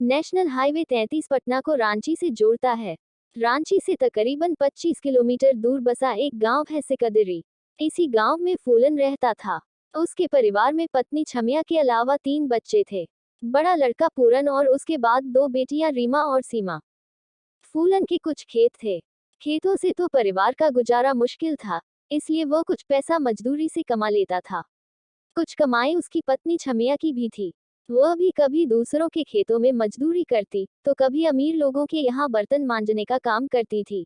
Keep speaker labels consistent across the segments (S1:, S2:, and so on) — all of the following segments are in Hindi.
S1: नेशनल हाईवे 33 पटना को रांची से जोड़ता है। रांची से तकरीबन 25 किलोमीटर दूर बसा एक गांव है सिकदरी। इसी गांव में फूलन रहता था। उसके परिवार में पत्नी छमिया के अलावा 3 बच्चे थे। बड़ा लड़का पूरन और उसके बाद 2 बेटियां रीमा और सीमा। फूलन के कुछ खेत थे। खेतों से तो परिवार का गुजारा मुश्किल था, इसलिए वो कुछ पैसा मजदूरी से कमा लेता था। कुछ कमाई उसकी पत्नी छमिया की भी थी। वह भी कभी दूसरों के खेतों में मजदूरी करती, तो कभी अमीर लोगों के यहाँ बर्तन मांजने का काम करती थी।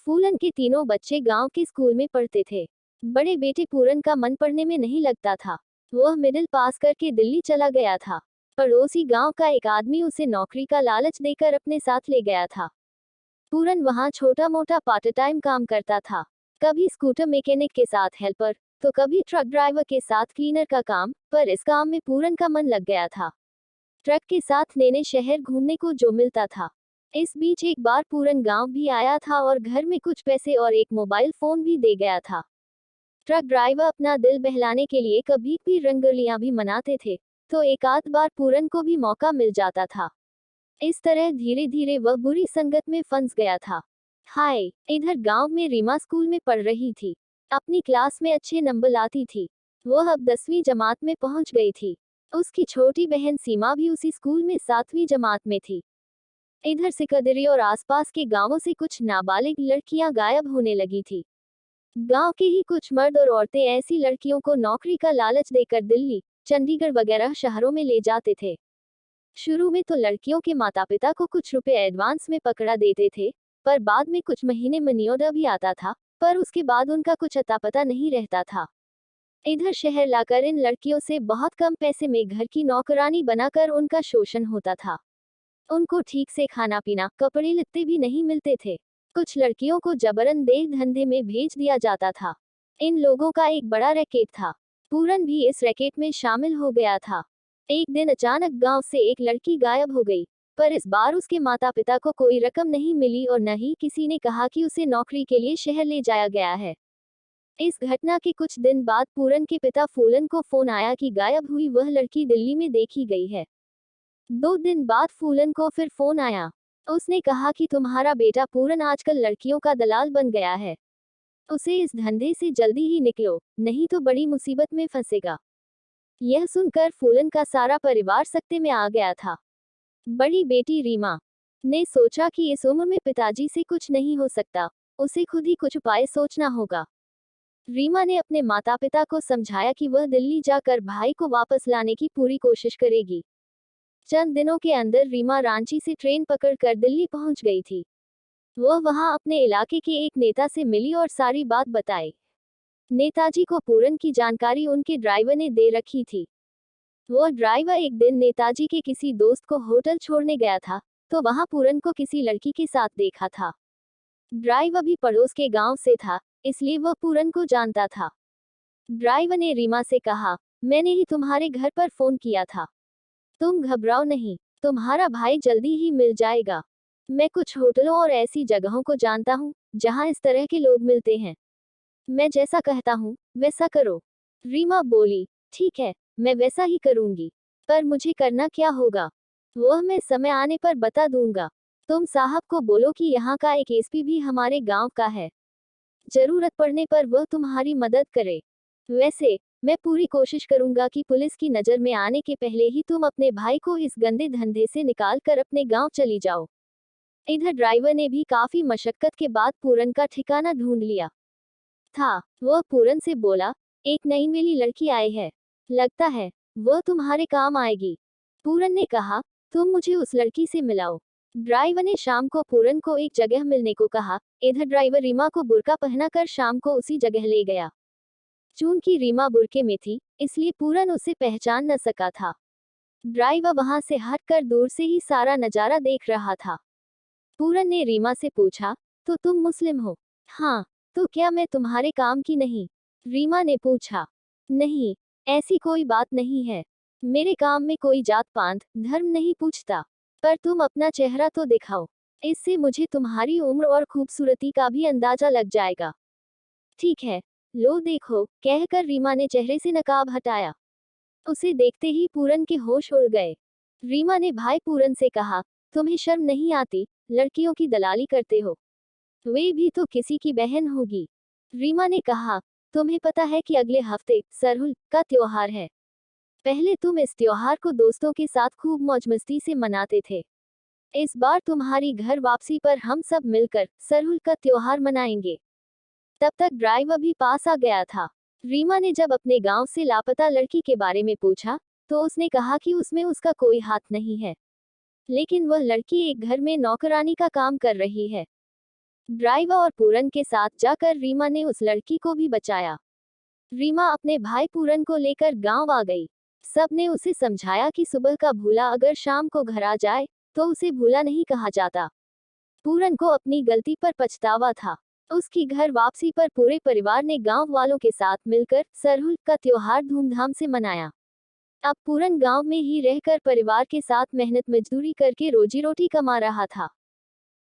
S1: फूलन के तीनों बच्चे गांव के स्कूल में पढ़ते थे। बड़े बेटे पूरन का मन पढ़ने में नहीं लगता था। वह मिडिल पास करके दिल्ली चला गया था। पड़ोसी गांव का एक आदमी उसे नौकरी का लालच देकर अपने साथ ले गया था। पूरन वहां छोटा मोटा पार्ट टाइम काम करता था। कभी स्कूटर मैकेनिक के साथ हेल्पर, तो कभी ट्रक ड्राइवर के साथ क्लीनर का काम, पर इस काम में पूरन का मन लग गया था। ट्रक के साथ नैने शहर घूमने को जो मिलता था। इस बीच एक बार पूरन गांव भी आया था और घर में कुछ पैसे और एक मोबाइल फोन भी दे गया था। ट्रक ड्राइवर अपना दिल बहलाने के लिए कभी भी रंगोलियां भी मनाते थे, तो एक आध बार पूरन को भी मौका मिल जाता था। इस तरह धीरे धीरे वह बुरी संगत में फंस गया था। हाय, इधर गांव में रीमा स्कूल में पढ़ रही थी। अपनी क्लास में अच्छे नंबर लाती थी। वह अब 10वीं जमात में पहुंच गई थी। उसकी छोटी बहन सीमा भी उसी स्कूल में 7वीं जमात में थी। इधर सिकदरी और आसपास के गांवों से कुछ नाबालिग लड़कियां गायब होने लगी थी। गांव के ही कुछ मर्द और औरतें ऐसी लड़कियों को नौकरी का लालच देकर दिल्ली, चंडीगढ़ वगैरह शहरों में ले जाते थे। शुरू में तो लड़कियों के माता पिता को कुछ रुपए एडवांस में पकड़ा देते थे, पर बाद में कुछ महीने मनी ऑर्डर भी आता था, पर उसके बाद उनका कुछ अता पता नहीं रहता था। इधर शहर लाकर इन लड़कियों से बहुत कम पैसे में घर की नौकरानी बनाकर उनका शोषण होता था। उनको ठीक से खाना पीना, कपड़े लत्ते भी नहीं मिलते थे। कुछ लड़कियों को जबरन देह धंधे में भेज दिया जाता था। इन लोगों का एक बड़ा रैकेट था। पूरन भी इस रैकेट में शामिल हो गया था। एक दिन अचानक गांव से एक लड़की गायब हो गई, पर इस बार उसके माता पिता को कोई रकम नहीं मिली और न ही किसी ने कहा कि उसे नौकरी के लिए शहर ले जाया गया है। इस घटना के कुछ दिन बाद पूरन के पिता फूलन को फोन आया कि गायब हुई वह लड़की दिल्ली में देखी गई है। 2 दिन बाद फूलन को फिर फोन आया। उसने कहा कि तुम्हारा बेटा पूरन आजकल लड़कियों का दलाल बन गया है। उसे इस धंधे से जल्दी ही निकलो, नहीं तो बड़ी मुसीबत में फंसेगा। यह सुनकर फूलन का सारा परिवार सकते में आ गया था। बड़ी बेटी रीमा ने सोचा कि इस उम्र में पिताजी से कुछ नहीं हो सकता, उसे खुद ही कुछ उपाय सोचना होगा। रीमा ने अपने माता पिता को समझाया कि वह दिल्ली जाकर भाई को वापस लाने की पूरी कोशिश करेगी। चंद दिनों के अंदर रीमा रांची से ट्रेन पकड़कर दिल्ली पहुंच गई थी। वह वहां अपने इलाके के एक नेता से मिली और सारी बात बताई। नेताजी को पूरन की जानकारी उनके ड्राइवर ने दे रखी थी। वह ड्राइवर एक दिन नेताजी के किसी दोस्त को होटल छोड़ने गया था, तो वहां पूरन को किसी लड़की के साथ देखा था। ड्राइवर भी पड़ोस के गांव से था, इसलिए वह पूरन को जानता था। ड्राइवर ने रीमा से कहा, मैंने ही तुम्हारे घर पर फोन किया था। तुम घबराओ नहीं, तुम्हारा भाई जल्दी ही मिल जाएगा। मैं कुछ होटलों और ऐसी जगहों को जानता हूँ जहाँ इस तरह के लोग मिलते हैं। मैं जैसा कहता हूँ वैसा करो। रीमा बोली, ठीक है, मैं वैसा ही करूंगी, पर मुझे करना क्या होगा वह मैं समय आने पर बता दूंगा। तुम साहब को बोलो कि यहाँ का एक एसपी भी हमारे गांव का है। जरूरत पड़ने पर वह तुम्हारी मदद करे। वैसे मैं पूरी कोशिश करूंगा कि पुलिस की नजर में आने के पहले ही तुम अपने भाई को इस गंदे धंधे से निकाल कर अपने गांव चली जाओ। इधर ड्राइवर ने भी काफी मशक्कत के बाद पूरन का ठिकाना ढूंढ लिया था। वह पूरन से बोला, एक नई मिली लड़की आई है, लगता है वह तुम्हारे काम आएगी। पूरन ने कहा, तुम मुझे उस लड़की से मिलाओ। ड्राइवर ने शाम को पूरन को एक जगह मिलने को कहा। इधर ड्राइवर रीमा को बुर्का पहनाकर शाम को उसी जगह ले गया। चूंकि रीमा बुर्के में थी, इसलिए पूरन उसे पहचान न सका था। ड्राइवर वहां से हटकर दूर से ही सारा नजारा देख रहा था। पूरन ने रीमा से पूछा, तो तुम मुस्लिम हो? हाँ। तो क्या मैं तुम्हारे काम की नहीं? रीमा ने पूछा। नहीं, ऐसी कोई बात नहीं है। मेरे काम में कोई जात पात धर्म नहीं पूछता, पर तुम अपना चेहरा तो दिखाओ, इससे मुझे तुम्हारी उम्र और खूबसूरती का भी अंदाजा लग जाएगा। ठीक है, लो देखो, कहकर रीमा ने चेहरे से नकाब हटाया। उसे देखते ही पूरन के होश उड़ गए। रीमा ने भाई पूरन से कहा, तुम्हें शर्म नहीं आती, लड़कियों की दलाली करते हो? वे भी तो किसी की बहन होगी। रीमा ने कहा, तुम्हें पता है कि अगले हफ्ते सरहुल का त्योहार है। पहले तुम इस त्योहार को दोस्तों के साथ खूब मौज मस्ती से मनाते थे। इस बार तुम्हारी घर वापसी पर हम सब मिलकर सरहुल का त्योहार मनाएंगे। तब तक ड्राइव अभी पास आ गया था। रीमा ने जब अपने गांव से लापता लड़की के बारे में पूछा, तो उसने कहा कि उसमें उसका कोई हाथ नहीं है, लेकिन वह लड़की एक घर में नौकरानी का काम कर रही है। ड्राइवर और पूरन के साथ जाकर रीमा ने उस लड़की को भी बचाया। रीमा अपने भाई पूरन को लेकर गांव आ गई। सबने उसे समझाया कि सुबह का भूला अगर शाम को घर आ जाए तो उसे भूला नहीं कहा जाता। पूरन को अपनी गलती पर पछतावा था। उसकी घर वापसी पर पूरे परिवार ने गांव वालों के साथ मिलकर सरहुल का त्योहार धूमधाम से मनाया। अब पूरन गांव में ही रहकर परिवार के साथ मेहनत मजदूरी करके रोजी रोटी कमा रहा था।